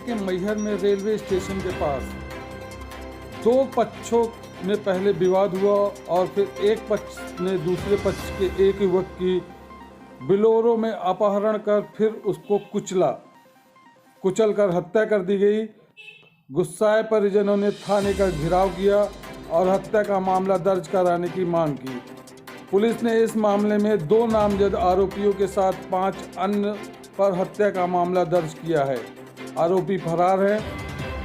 के मैहर में railway station के पास दो पक्षों में पहले विवाद हुआ और फिर एक पक्ष ने दूसरे पक्ष के एक युवक की बिलोरो में अपहरण कर फिर उसको कुचल कर हत्या कर दी गई। गुस्साए परिजनों ने थाने का घेराव किया और हत्या का मामला दर्ज कराने की मांग की। पुलिस ने इस मामले में 2 नामजद आरोपियों के साथ 5 अन्य पर हत्या का मामला दर्ज किया है। आरोपी फरार है।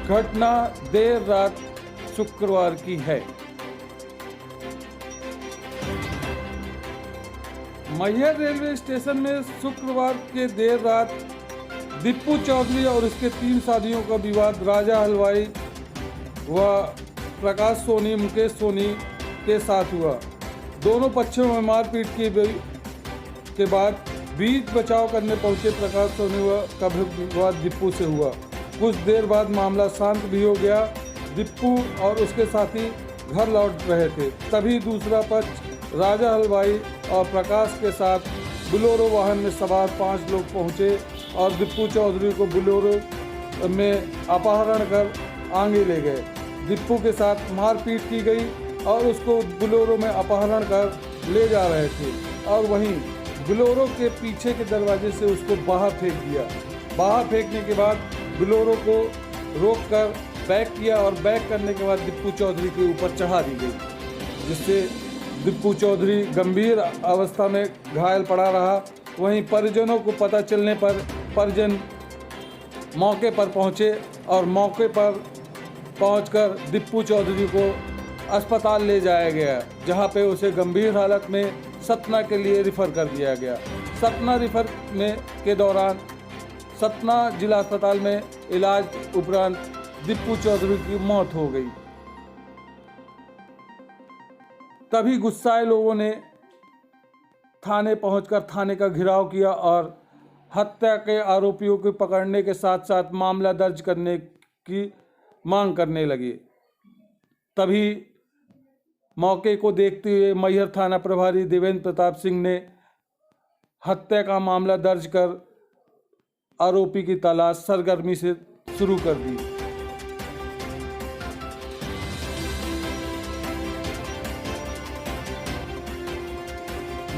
घटना देर रात शुक्रवार की है। मैहर रेलवे स्टेशन में शुक्रवार के देर रात दीपू चौधरी और उसके 3 साथियों का विवाद राजा हलवाई व प्रकाश सोनी मुकेश सोनी के साथ हुआ। दोनों पक्षों में मारपीट के बाद बीच बचाव करने पहुंचे प्रकाश सोनी का विवाद दीपू से हुआ। कुछ देर बाद मामला शांत भी हो गया। दीपू और उसके साथी घर लौट रहे थे, तभी दूसरा पक्ष राजा हलवाई और प्रकाश के साथ बोलेरो वाहन में सवार 5 लोग पहुंचे और दीपू चौधरी को बोलेरो में अपहरण कर आगे ले गए। दीपू के साथ मारपीट की गई और उसको बोलेरो में अपहरण कर ले जा रहे थे और वहीं बोलेरो के पीछे के दरवाजे से उसको बाहर फेंक दिया। बाहर फेंकने के बाद बोलेरो को रोककर बैक किया और बैक करने के बाद दीपू चौधरी के ऊपर चढ़ा दी गई, जिससे दीपू चौधरी गंभीर अवस्था में घायल पड़ा रहा। वहीं परिजनों को पता चलने पर परिजन मौके पर पहुंचे और मौके पर पहुंचकर दीपू चौधरी को अस्पताल ले जाया गया, जहां पे उसे गंभीर हालत में सतना के लिए रिफ़र कर दिया गया। सतना रिफ़र के दौरान सतना जिला अस्पताल में इलाज उपरांत दीपू चौधरी की मौत हो गई। तभी गुस्साए लोगों ने थाने पहुंचकर थाने का घेराव किया और हत्या के आरोपियों को पकड़ने के साथ साथ मामला दर्ज करने की मांग करने लगे। तभी मौके को देखते हुए मैहर थाना प्रभारी देवेंद्र प्रताप सिंह ने हत्या का मामला दर्ज कर आरोपी की तलाश सरगर्मी से शुरू कर दी।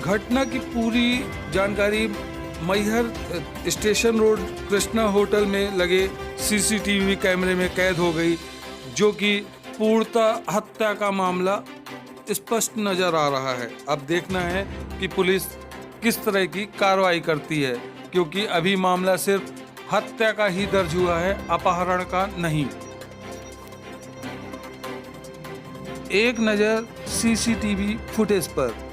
घटना की पूरी जानकारी Maihar station road Krishna hotel में लगे सीसीटीवी कैमरे में कैद हो गई, जो कि पूर्णतः हत्या का मामला स्पष्ट नजर आ रहा है। अब देखना है कि पुलिस किस तरह की कार्रवाई करती है, क्योंकि अभी मामला सिर्फ हत्या का ही दर्ज हुआ है, अपहरण का नहीं। एक नज़र सीसीटीवी फुटेज पर।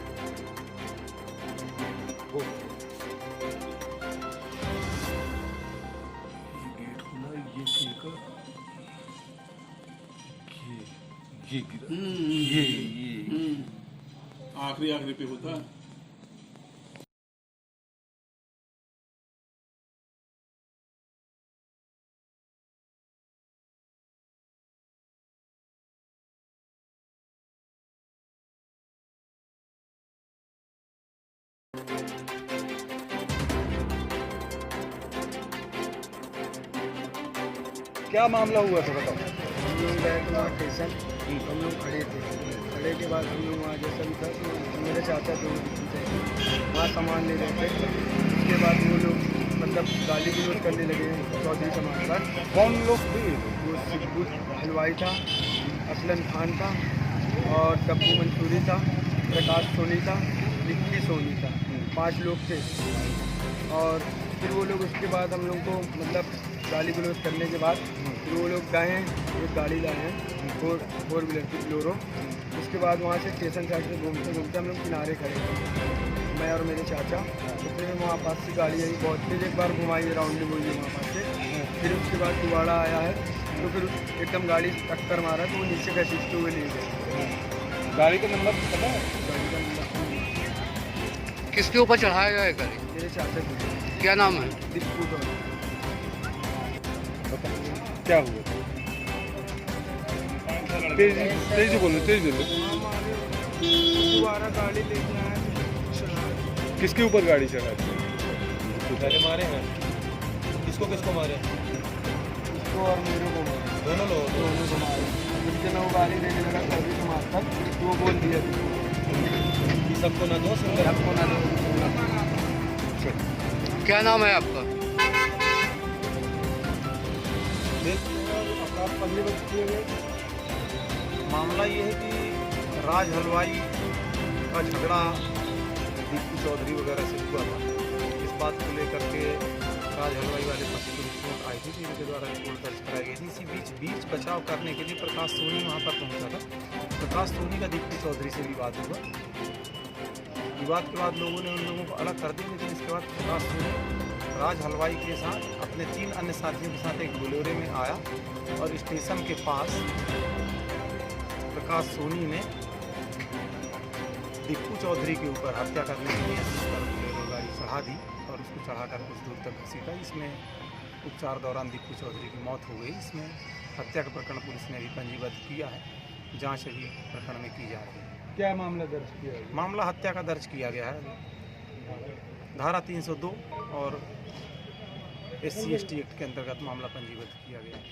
ये आखिरी पे होता है। क्या मामला हुआ था बताओ। हम लोग गए थे वहाँ स्टेशन, हम लोग खड़े के बाद हम लोग वहाँ जैसा भी था तो मेरे चाचा जो वहाँ सामान ले रहे थे। उसके बाद वो लोग मतलब गाली गलौज करने लगे चौधरी समाज पर। कौन लोग थे? वो सिब्बू हलवाई था, असलन खान था और डब्बू मंसूरी था, प्रकाश सोनी था, निक्की सोनी था। 5 लोग थे और फिर वो लोग उसके बाद हम लोग को मतलब गाली गलौज करने के बाद फिर वो लोग गए हैं, एक गाड़ी लाए हैं 4 व्हीलर की बोलेरो। उसके बाद वहाँ से स्टेशन साइड से घूमते घूमते हम लोग किनारे खड़े थे, मैं और मेरे चाचा। तो फिर वहाँ पास से गाड़ी आई बहुत तेज, एक बार घुमाई राउंडिंग हुई है वहाँ पास से। फिर उसके बाद दोबारा आया है तो फिर एकदम गाड़ी टक्कर मारा तो वो नीचे घसीटते हुए ले गए। गाड़ी का नंबर पता है? गाड़ी का नंबर किसके ऊपर चढ़ाया गया है गाड़ी? मेरे चाचा की। क्या नाम है? दीपू का। क्या हुआ? तेज बोलो, तेज बोलो। दोबारा गाड़ी लेके आए। किसके ऊपर गाड़ी चढ़ा? पहले मारे हैं। किसको किसको मारे? उसको और मेरे को मारा, दोनों लोग दोनों को मारा। जिससे मैं वो गाली देने लगा तभी तो मारता, तो वो बोल दिया कि सबको ना दो सिंगल आपको ना दो। क्या नाम है आपका? अपराध पंजीबद्ध किए गए। मामला ये है कि राज हलवाई का झगड़ा दीपू चौधरी वगैरह से हुआ था। इस बात को लेकर के राज हलवाई वाले पक्ष की रिपोर्ट आई थी, जिनके द्वारा रिपोर्ट दर्ज कराई गई थी। इसी बीच बचाव करने के लिए प्रकाश सोनी वहाँ पर पहुँचा था। प्रकाश सोनी का दीपू चौधरी से विवाद हुआ। विवाद के बाद लोगों ने उन लोगों को अलग कर दिया, लेकिन इसके बाद प्रकाश सोनी राज हलवाई के साथ अपने 3 अन्य साथियों के साथ एक बोलेरो में आया और स्टेशन के पास प्रकाश सोनी ने दीपू चौधरी के ऊपर हत्या करने के लिए उस पर बोलेरो गाड़ी चढ़ा दी और उसको चढ़ाकर कुछ दूर तक घसीटा। इसमें उपचार दौरान दीपू चौधरी की मौत हो गई। इसमें हत्या का प्रकरण पुलिस ने अभी पंजीबद्ध किया है। जांच अभी प्रकरण में की जा रही है। क्या मामला दर्ज किया है? मामला हत्या का दर्ज किया गया है। धारा 302 और SC/ST एक्ट के अंतर्गत मामला पंजीबद्ध किया गया है।